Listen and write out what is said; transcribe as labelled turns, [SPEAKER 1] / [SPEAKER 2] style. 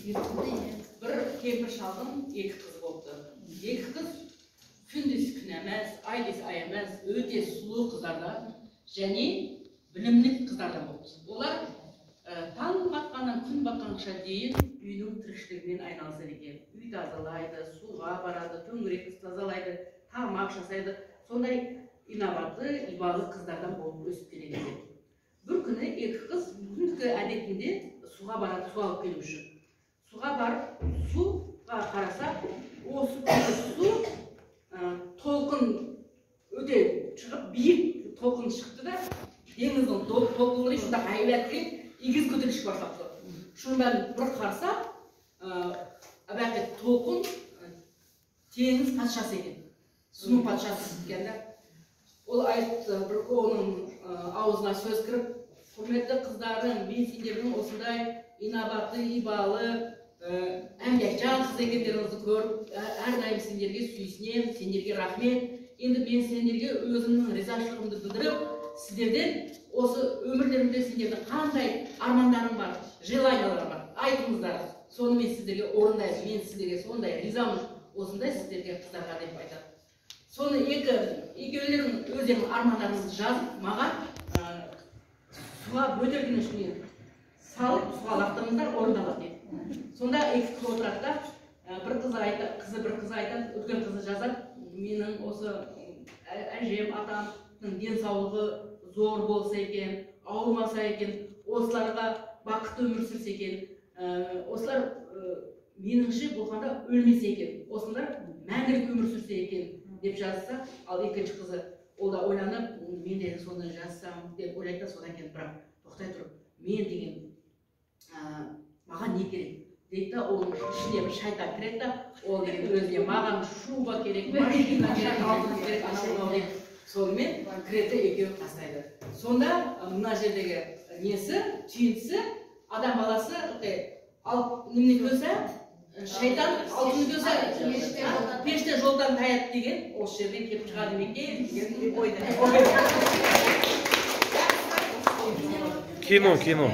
[SPEAKER 1] Bir kempir шалдың екі қызы болыпты. Екі қыз күндіз күн емес, айдес ай емес, өте сұлу қыздардан және білімлік қыздардан болыпты. Олар таң батқаннан күн батқанша дейін үйдің тіршілігімен айналысады екен. Үй тазалайды, суға барады, төңіректі тазалайды, тамақ жасайды. Сондай инабатты, ибалы қыздардан болып өсіп келеді екен. Bir күні екі қыз күндізгі әдетінде суға барады, су алып келу үшін. Суға барып, суға қарасақ, осы су толқын өте шығып, биік толқын шықты да, деңіздің толқынлары шында қайбат келіп, егіз көтеріліш башлапты. Шundan bir қарсақ, әбәкі толқын теңіз патшасы екен. Суның патшасы екен да. Ол айтты, бір оның аузына сөз кіріп, құрметті қыздарым, мен сендердің осындай инабатты, ибалы, әмбекжан қыз екендеріңізді көріп, әрдайым сендерге сүйсінем, сендерге рахмет. Енді мен сендерге өзімнің ризашылығымды білдіріп, сіздерден осы өмірлерімде сендердің қандай армандарың бар, желанияларың бар, айтыңыздар. Соны мен сіздерге орындаймын, мен сіздерге сондай ризамын, осындай сіздерге қыздарға деп айтады. Соны екеулерің өздерінің армандарыңызды жазып, маған суға бөтелкенің ішіне салып, суға лақтырыңыздар, орындалады дейді. Сонда екі қыз отырады да, бір қызы айтады, өткен қызы жазады, менің осы әжем, атамның денсаулығы зор болса екен, ауырмаса екен, осыларға бақытты өмір сүрсе екен, осылар меніңше болғанда өлмесе екен, осылар мәңгілік өмір сүрсе екен деп жазса, ал екінші қызы ол да ойланып, мен де соны жазсам деп ойлайды, содан кейін бірақ тоқтай тұрып, мен деген маған не керек дейді, оның ішіне бір шайтан кіреді да, ол деген өзіне маған шуба керек, машина керек, алтын керек, анау деп сонымен кіреді, екеуі тастайды. Сонда мына жердегі несі, түйіндісі, адам баласы немене көзі, шайтан алтын көзі пеште жолдан таяды деген, осы жерден келіп шығады екен деген ойды.
[SPEAKER 2] Кино.